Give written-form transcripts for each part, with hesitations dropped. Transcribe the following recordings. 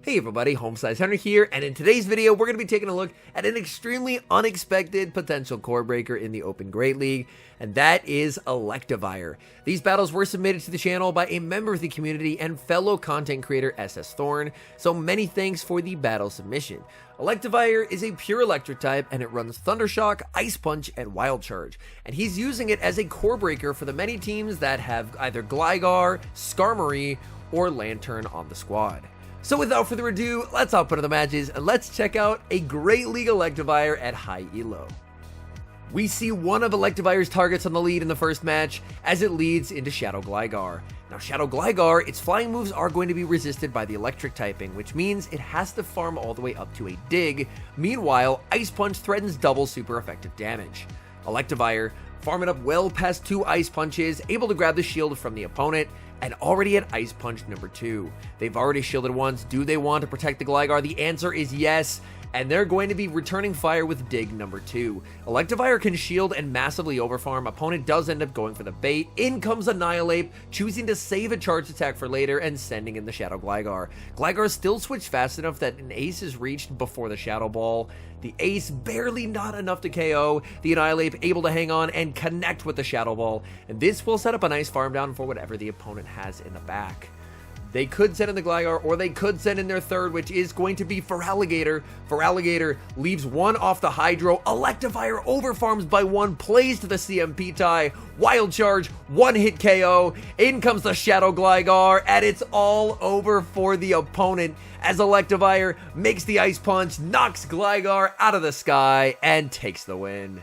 Hey everybody, HomeSliceHenry here, and in today's video, we're going to be taking a look at an extremely unexpected potential core breaker in the Open Great League, and that is Electivire. These battles were submitted to the channel by a member of the community and fellow content creator SS Thorn, so many thanks for the battle submission. Electivire is a pure electric type, and it runs Thundershock, Ice Punch, and Wild Charge, and he's using it as a core breaker for the many teams that have either Gligar, Skarmory, or Lantern on the squad. So without further ado, let's hop into the matches and let's check out a Great League Electivire at high elo. We see one of Electivire's targets on the lead in the first match as it leads into Shadow Gligar. Now Shadow Gligar, its flying moves are going to be resisted by the electric typing, which means it has to farm all the way up to a dig. Meanwhile, Ice Punch threatens double super effective damage. Electivire, farming up well past 2 Ice Punches, able to grab the shield from the opponent, and already at Ice Punch number 2. They've already shielded once. Do they want to protect the Gligar? The answer is yes, and they're going to be returning fire with Dig number 2. Electivire can shield and massively overfarm. Opponent does end up going for the bait. In comes Annihilate, choosing to save a charge attack for later and sending in the Shadow Gligar. Gligar still switched fast enough that an ace is reached before the Shadow Ball. The ace barely not enough to KO, the Annihilate able to hang on and connect with the Shadow Ball, and this will set up a nice farm down for whatever the opponent has in the back. They could send in the Gligar, or they could send in their third, which is going to be Feraligatr. Feraligatr leaves one off the Hydro. Electivire overfarms by 1, plays to the CMP tie. Wild Charge, 1-hit KO. In comes the Shadow Gligar, and it's all over for the opponent as Electivire makes the Ice Punch, knocks Gligar out of the sky, and takes the win.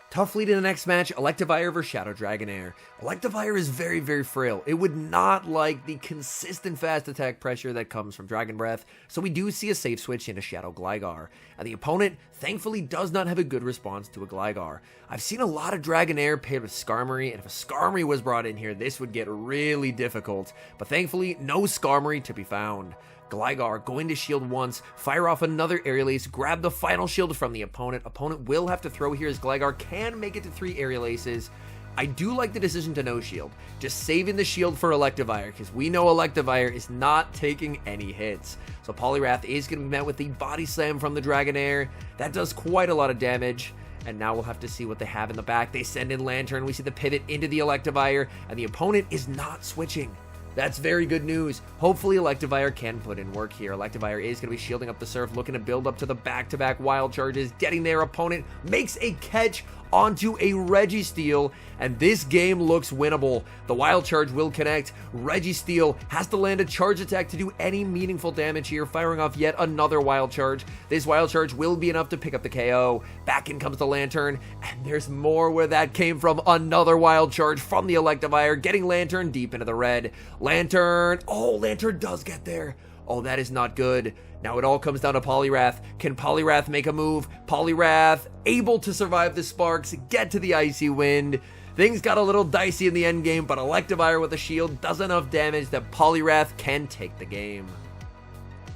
Tough lead in the next match, Electivire vs Shadow Dragonair. Electivire is very, very frail. It would not like the consistent fast attack pressure that comes from Dragon Breath, so we do see a safe switch into Shadow Gligar. And the opponent, thankfully, does not have a good response to a Gligar. I've seen a lot of Dragonair paired with Skarmory, and if a Skarmory was brought in here, this would get really difficult. But thankfully, no Skarmory to be found. Gligar going to shield once, fire off another Aerial Ace, grab the final shield from the opponent. Opponent will have to throw here as Gligar can make it to 3 Aerial Aces. I do like the decision to no shield, just saving the shield for Electivire, because we know Electivire is not taking any hits. So Poliwrath is going to be met with the Body Slam from the Dragonair. That does quite a lot of damage. And now we'll have to see what they have in the back. They send in Lantern, we see the pivot into the Electivire, and the opponent is not switching. That's very good news. Hopefully Electivire can put in work here. Electivire is going to be shielding up the Surf, looking to build up to the back-to-back Wild Charges, getting their opponent, makes a catch onto a Registeel, and this game looks winnable. The Wild Charge will connect. Registeel has to land a charge attack to do any meaningful damage here, firing off yet another Wild Charge. This Wild Charge will be enough to pick up the KO. Back in comes the Lantern, and there's more where that came from. Another Wild Charge from the Electivire, getting Lantern deep into the red. Lantern, oh, Lantern does get there. Oh, that is not good. Now it all comes down to Poliwrath. Can Poliwrath make a move? Poliwrath able to survive the sparks, get to the Icy Wind. Things got a little dicey in the end game, but Electivire with a shield does enough damage that Poliwrath can take the game.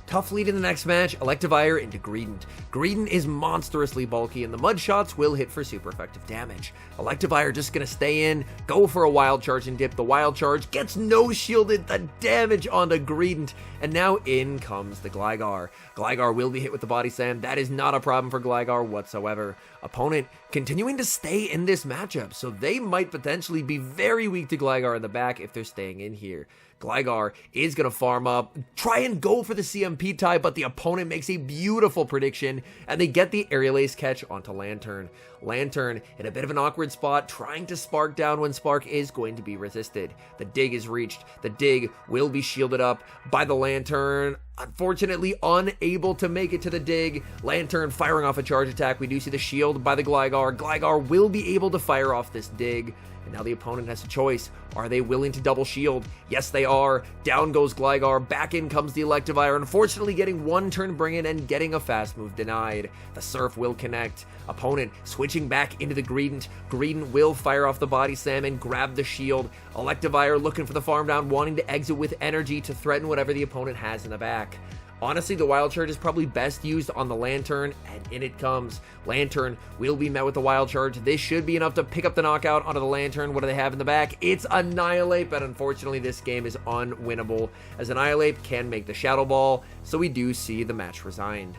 Tough lead in the next match, Electivire into Greedent. Greedent is monstrously bulky, and the Mud Shots will hit for super effective damage. Electivire just going to stay in, go for a Wild Charge and dip. The Wild Charge gets no shielded, the damage onto Greedent, and now in comes the Gligar. Gligar will be hit with the Body Slam. That is not a problem for Gligar whatsoever. Opponent continuing to stay in this matchup, so they might potentially be very weak to Gligar in the back if they're staying in here. Gligar is going to farm up, try and go for the CMP tie, but the opponent makes a beautiful prediction, and they get the Aerial Ace catch onto Lantern. Lantern in a bit of an awkward spot, trying to Spark down when Spark is going to be resisted. The dig is reached. The dig will be shielded up by the Lantern. Unfortunately, unable to make it to the dig. Lantern firing off a charge attack. We do see the shield by the Gligar. Gligar will be able to fire off this dig. And now the opponent has a choice. Are they willing to double shield? Yes, they are. Down goes Gligar. Back in comes the Electivire. Unfortunately, getting one turn bring in and getting a fast move denied. The Surf will connect. Opponent switching back into the Greedent. Greedent will fire off the Body Slam and grab the shield. Electivire looking for the farm down, wanting to exit with energy to threaten whatever the opponent has in the back. Honestly, the Wild Charge is probably best used on the Lantern, and in it comes. Lantern will be met with the Wild Charge. This should be enough to pick up the knockout onto the Lantern. What do they have in the back? It's Annihilate, but unfortunately this game is unwinnable, as Annihilate can make the Shadow Ball, so we do see the match resigned.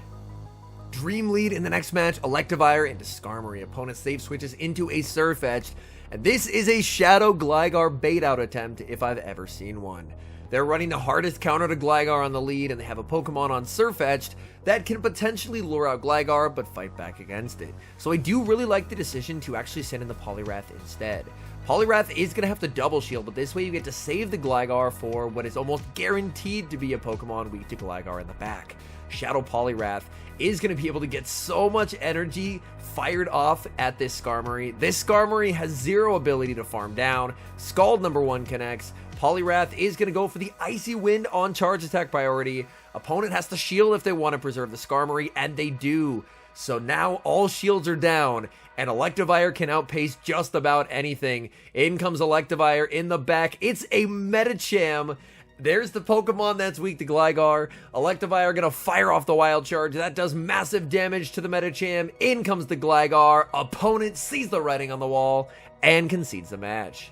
Dream lead in the next match, Electivire into Skarmory. Opponent save switches into a Surfetched, and this is a Shadow Gligar bait-out attempt if I've ever seen one. They're running the hardest counter to Gligar on the lead, and they have a Pokemon on Surfetched that can potentially lure out Gligar, but fight back against it. So I do really like the decision to actually send in the Poliwrath instead. Poliwrath is going to have to double shield, but this way you get to save the Gligar for what is almost guaranteed to be a Pokemon weak to Gligar in the back. Shadow Poliwrath is going to be able to get so much energy fired off at this Skarmory. This Skarmory has zero ability to farm down. Scald number 1 connects. Poliwrath is going to go for the Icy Wind on charge attack priority. Opponent has to shield if they want to preserve the Skarmory, and they do. So now all shields are down, and Electivire can outpace just about anything. In comes Electivire in the back. It's a Medicham. There's the Pokemon that's weak to Gligar. Electivire gonna fire off the Wild Charge. That does massive damage to the Medicham. In comes the Gligar. Opponent sees the writing on the wall and concedes the match.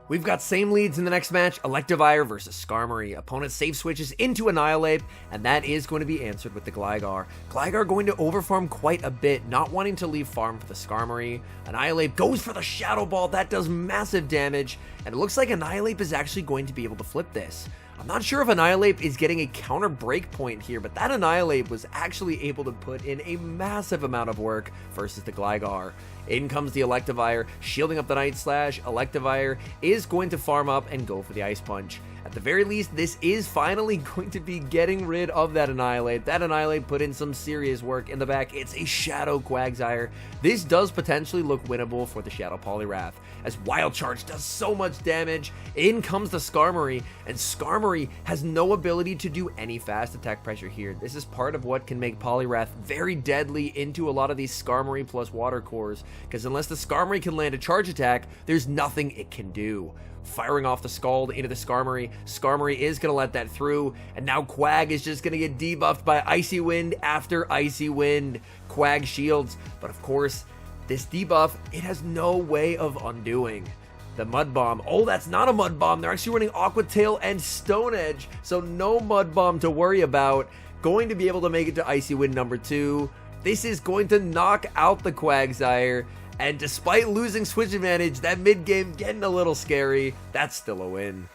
We've got same leads in the next match, Electivire versus Skarmory. Opponent save switches into Annihilate, and that is going to be answered with the Gligar. Gligar going to overfarm quite a bit, not wanting to leave farm for the Skarmory. Annihilate goes for the Shadow Ball. That does massive damage, and it looks like Annihilate is actually going to be able to flip this. I'm not sure if Annihilate is getting a counter break point here, but that Annihilate was actually able to put in a massive amount of work versus the Gligar. In comes the Electivire, shielding up the Night Slash. Electivire is going to farm up and go for the Ice Punch. At the very least, this is finally going to be getting rid of that Annihilate. That Annihilate put in some serious work in the back. It's a Shadow Quagsire. This does potentially look winnable for the Shadow Poliwrath, as Wild Charge does so much damage. In comes the Skarmory, and Skarmory has no ability to do any fast attack pressure here. This is part of what can make Poliwrath very deadly into a lot of these Skarmory plus Water Cores, because unless the Skarmory can land a charge attack, there's nothing it can do. Firing off the Scald into the Skarmory. Skarmory is going to let that through, and now Quag is just going to get debuffed by Icy Wind after Icy Wind. Quag shields, but of course, this debuff, it has no way of undoing. The Mud Bomb, oh, that's not a Mud Bomb. They're actually running Aqua Tail and Stone Edge, so no Mud Bomb to worry about. Going to be able to make it to Icy Wind number 2. This is going to knock out the Quagsire. And despite losing switch advantage, that mid-game getting a little scary, that's still a win.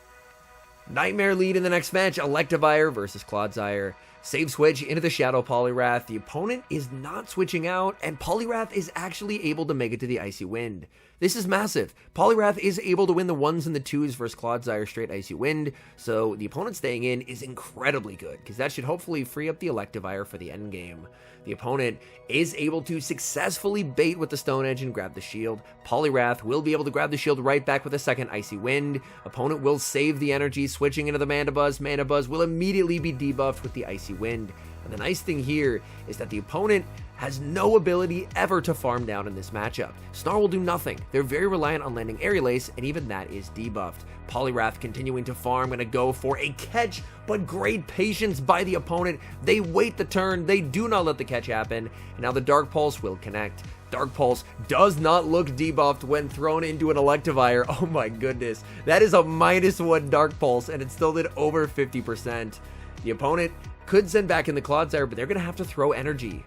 Nightmare lead in the next match, Electivire versus Clodsire. Save switch into the Shadow Poliwrath. The opponent is not switching out, and Poliwrath is actually able to make it to the Icy Wind. This is massive. Poliwrath is able to win the 1s and the 2s versus Clodsire straight Icy Wind, so the opponent staying in is incredibly good, because that should hopefully free up the Electivire for the endgame. The opponent is able to successfully bait with the Stone Edge and grab the shield. Poliwrath will be able to grab the shield right back with a second Icy Wind. Opponent will save the energy, switching into the Mandibuzz. Mandibuzz will immediately be debuffed with the Icy Wind. And the nice thing here is that the opponent has no ability ever to farm down in this matchup. Snarl will do nothing. They're very reliant on landing Aerial Ace, and even that is debuffed. Poliwrath continuing to farm, gonna go for a catch, but great patience by the opponent. They wait the turn, they do not let the catch happen, and now the Dark Pulse will connect. Dark Pulse does not look debuffed when thrown into an Electivire. Oh my goodness, that is a -1 Dark Pulse, and it still did over 50%. The opponent could send back in the Clodsire, but they're gonna have to throw energy,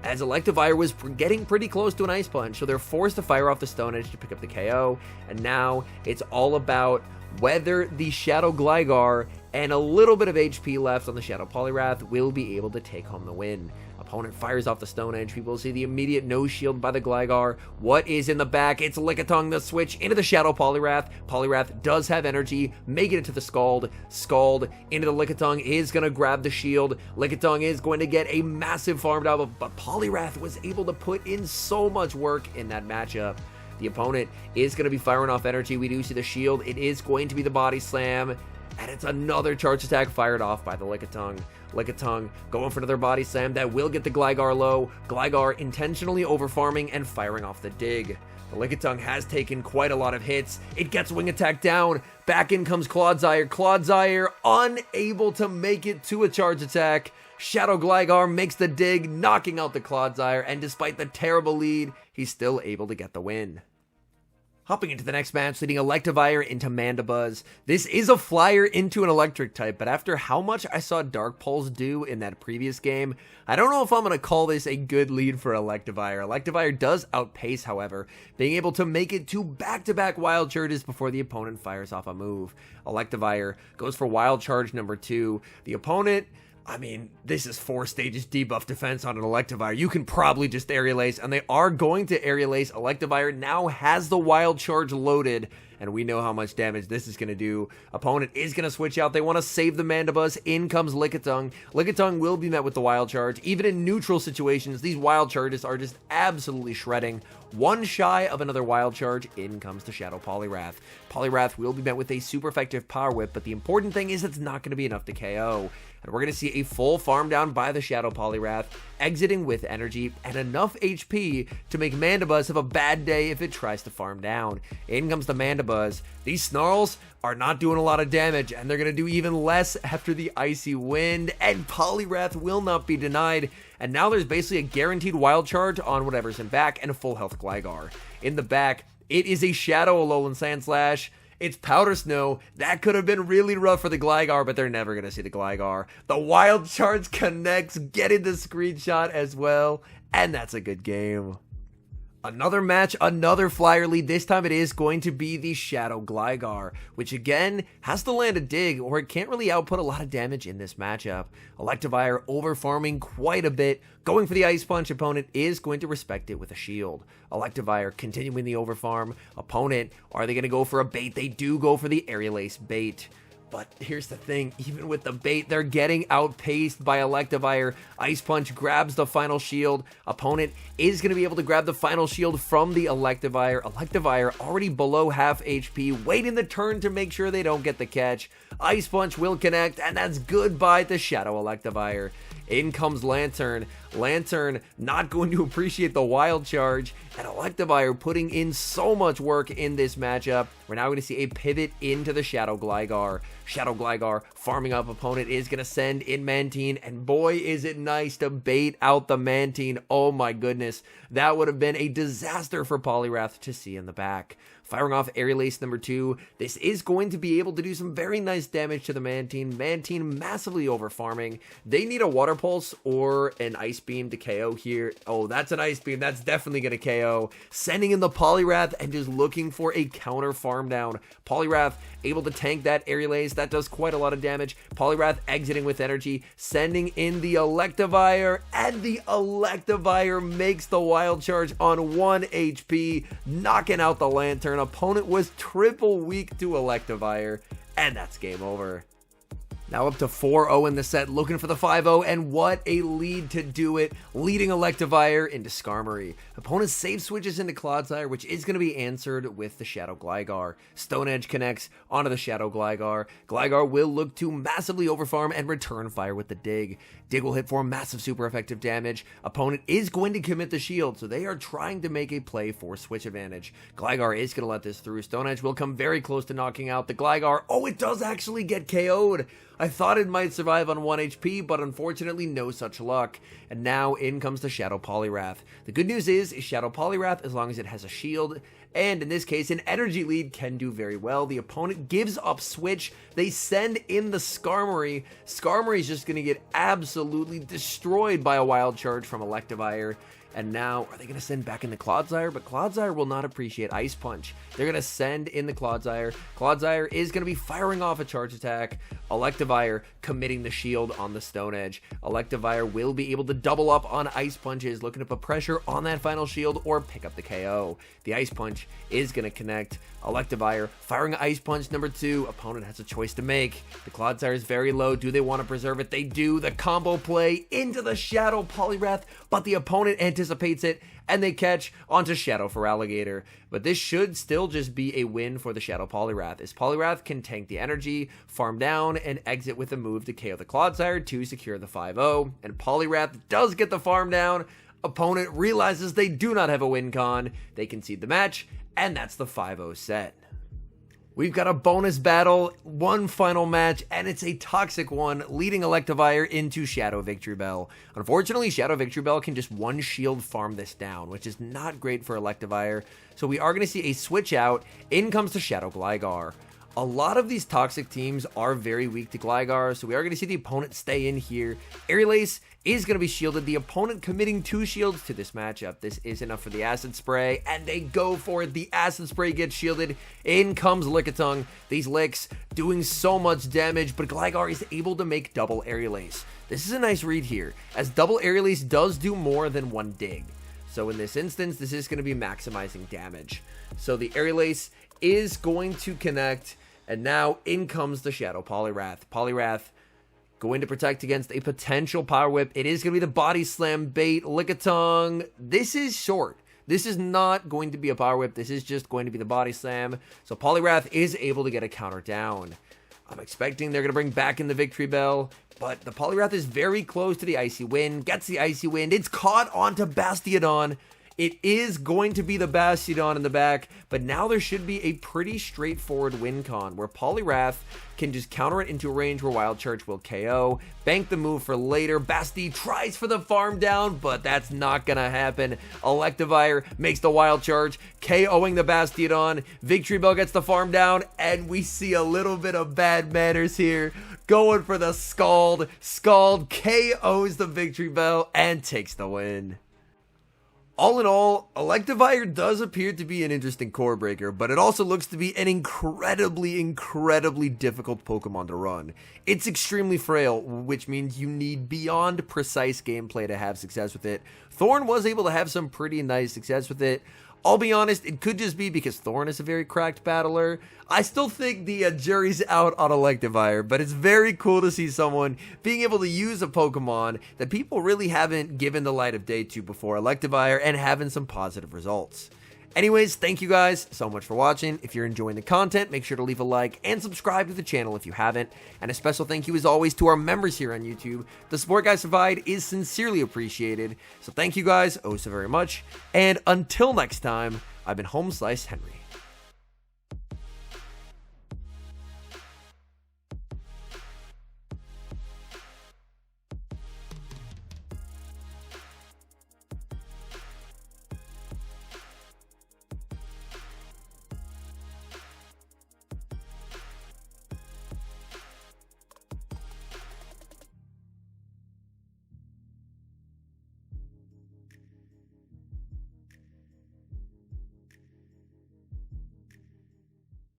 as Electivire was getting pretty close to an Ice Punch, so they're forced to fire off the Stone Edge to pick up the KO, and now it's all about whether the Shadow Gligar and a little bit of HP left on the Shadow Poliwrath will be able to take home the win. Opponent fires off the Stone Edge. People see the immediate no shield by the Gligar. What is in the back? It's Lickitung, the switch into the Shadow Poliwrath. Poliwrath does have energy, making it to the Scald. Scald into the Lickitung is going to grab the shield. Lickitung is going to get a massive farm down, but Poliwrath was able to put in so much work in that matchup. The opponent is going to be firing off energy. We do see the shield. It is going to be the Body Slam. and it's another charge attack fired off by the Lickitung. Lickitung going for another body slam that will get the Gligar low. Gligar intentionally overfarming and firing off the dig. The Lickitung has taken quite a lot of hits. It gets wing attack down. Back in comes Clodsire. Clodsire unable to make it to a charge attack. Shadow Gligar makes the dig, knocking out the Clodsire, and despite the terrible lead, he's still able to get the win. Hopping into the next match, leading Electivire into Mandibuzz. This is a flyer into an electric type, but after how much I saw Dark Pulse do in that previous game, I don't know if I'm going to call this a good lead for Electivire. Electivire does outpace, however, being able to make it to back-to-back Wild Charges before the opponent fires off a move. Electivire goes for Wild Charge number 2. The opponent... I mean, this is 4 stages debuff defense on an Electivire. You can probably just Aerial Ace, and they are going to Aerial Ace. Electivire now has the Wild Charge loaded, and we know how much damage this is going to do. Opponent is going to switch out. They want to save the Mandibuzz. In comes Lickitung. Lickitung will be met with the Wild Charge. Even in neutral situations, these Wild Charges are just absolutely shredding. One shy of another Wild Charge, in comes the Shadow Poliwrath. Poliwrath will be met with a super effective Power Whip, but the important thing is it's not going to be enough to KO. And we're going to see a full farm down by the Shadow Poliwrath, exiting with energy and enough HP to make Mandibuzz have a bad day if it tries to farm down. In comes the Mandibuzz. These Snarls are not doing a lot of damage, and they're going to do even less after the Icy Wind, and Poliwrath will not be denied. And now there's basically a guaranteed Wild Charge on whatever's in back and a full health Gligar. In the back, it is a Shadow Alolan Sandslash. It's Powder Snow. That could have been really rough for the Gligar, but they're never going to see the Gligar. The Wild Charge connects, getting the screenshot as well, and that's a good game. Another match, another flyer lead. This time it is going to be the Shadow Gligar, which again has to land a dig or it can't really output a lot of damage in this matchup. Electivire overfarming quite a bit, going for the Ice Punch. Opponent is going to respect it with a shield. Electivire continuing the overfarm. Opponent, are they going to go for a bait? They do go for the Aerial Ace bait. But here's the thing, even with the bait, they're getting outpaced by Electivire. Ice Punch grabs the final shield. Opponent is going to be able to grab the final shield from the Electivire. Electivire already below half HP, waiting the turn to make sure they don't get the catch. Ice Punch will connect, and that's goodbye to Shadow Electivire. In comes Lantern. Lantern not going to appreciate the Wild Charge, and Electivire putting in so much work in this matchup. We're now going to see a pivot into the Shadow Gligar. Shadow Gligar farming up. Opponent is going to send in Mantine, and boy is it nice to bait out the Mantine. Oh my goodness, that would have been a disaster for Poliwrath to see in the back. Firing off Aerial Ace number 2. This is going to be able to do some very nice damage to the Mantine. Mantine massively overfarming. They need a Water Pulse or an Ice Beam to KO here. Oh, that's an Ice Beam. That's definitely going to KO. Sending in the Poliwrath and just looking for a counter farm down. Poliwrath able to tank that Aerial Ace. That does quite a lot of damage. Poliwrath exiting with energy. Sending in the Electivire. And the Electivire makes the Wild Charge on 1 HP. Knocking out the Lantern. Opponent was triple weak to Electivire. And that's game over. Now up to 4-0 in the set, looking for the 5-0, and what a lead to do it, leading Electivire into Skarmory. Opponent safe switches into Clodsire, which is going to be answered with the Shadow Gligar. Stone Edge connects onto the Shadow Gligar. Gligar will look to massively overfarm and return fire with the Dig. Dig will hit for massive super effective damage. Opponent is going to commit the shield, so they are trying to make a play for switch advantage. Gligar is going to let this through. Stone Edge will come very close to knocking out the Gligar. Oh, it does actually get KO'd. I thought it might survive on 1 HP, but unfortunately no such luck. And now in comes the Shadow Poliwrath. The good news is Shadow Poliwrath, as long as it has a shield, and in this case an energy lead, can do very well. The opponent gives up switch. They send in the Skarmory. Skarmory is just going to get absolutely destroyed by a Wild Charge from Electivire. And now, are they going to send back in the Clodsire? But Clodsire will not appreciate Ice Punch. They're going to send in the Clodsire. Clodsire is going to be firing off a charge attack. Electivire committing the shield on the Stone Edge. Electivire will be able to double up on Ice Punches, looking to put pressure on that final shield or pick up the KO. The Ice Punch is going to connect. Electivire firing Ice Punch number 2. Opponent has a choice to make. The Clodsire is very low. Do they want to preserve it? They do. The combo play into the Shadow Poliwrath, but the opponent anticipates anticipates it, and they catch onto Shadow for Alligator. But this should still just be a win for the Shadow Poliwrath, as Poliwrath can tank the energy, farm down, and exit with a move to KO the Clodsire to secure the 5-0. And Poliwrath does get the farm down. Opponent realizes they do not have a win con, they concede the match, and that's the 5-0 set. We've got a bonus battle, one final match, and it's a toxic one, leading Electivire into Shadow Victreebel. Unfortunately, Shadow Victreebel can just one shield farm this down, which is not great for Electivire, so we are going to see a switch out. In comes the Shadow Gligar. A lot of these toxic teams are very weak to Gligar, so we are going to see the opponent stay in here. Aerial Ace is going to be shielded, the opponent committing 2 shields to this matchup. This is enough for the Acid Spray, and they go for it. The Acid Spray gets shielded. In comes Lickitung. These licks doing so much damage, but Gligar is able to make double Aerial Ace. This is a nice read here, as double Aerial Ace does do more than one dig. So in this instance, this is going to be maximizing damage. So the Aerial Ace is going to connect, and now in comes the Shadow Poliwrath. Poliwrath going to protect against a potential Power Whip. It is going to be the Body Slam bait. Lickitung, this is short. This is not going to be a Power Whip. This is just going to be the Body Slam. So Poliwrath is able to get a counter down. I'm expecting they're going to bring back in the Victreebel, but the Poliwrath is very close to the Icy Wind. Gets the Icy Wind. It's caught onto Bastiodon. It is going to be the Bastiodon in the back, but now there should be a pretty straightforward win con where Poliwrath can just counter it into a range where Wild Charge will KO, bank the move for later. Basti tries for the farm down, but that's not gonna happen. Electivire makes the Wild Charge, KOing the Bastiodon. Victreebel gets the farm down, and we see a little bit of bad manners here. Going for the Scald. Scald KOs the Victreebel and takes the win. All in all, Electivire does appear to be an interesting core breaker, but it also looks to be an incredibly difficult Pokemon to run. It's extremely frail, which means you need beyond precise gameplay to have success with it. Thorn was able to have some pretty nice success with it. I'll be honest, it could just be because Thorn is a very cracked battler. I still think the jury's out on Electivire, but it's very cool to see someone being able to use a Pokemon that people really haven't given the light of day to before, Electivire, and having some positive results. Anyways, thank you guys so much for watching. If you're enjoying the content, make sure to leave a like and subscribe to the channel if you haven't. And a special thank you as always to our members here on YouTube. The support guys provide is sincerely appreciated. So thank you guys oh so very much. And until next time, I've been HomeSliceHenry.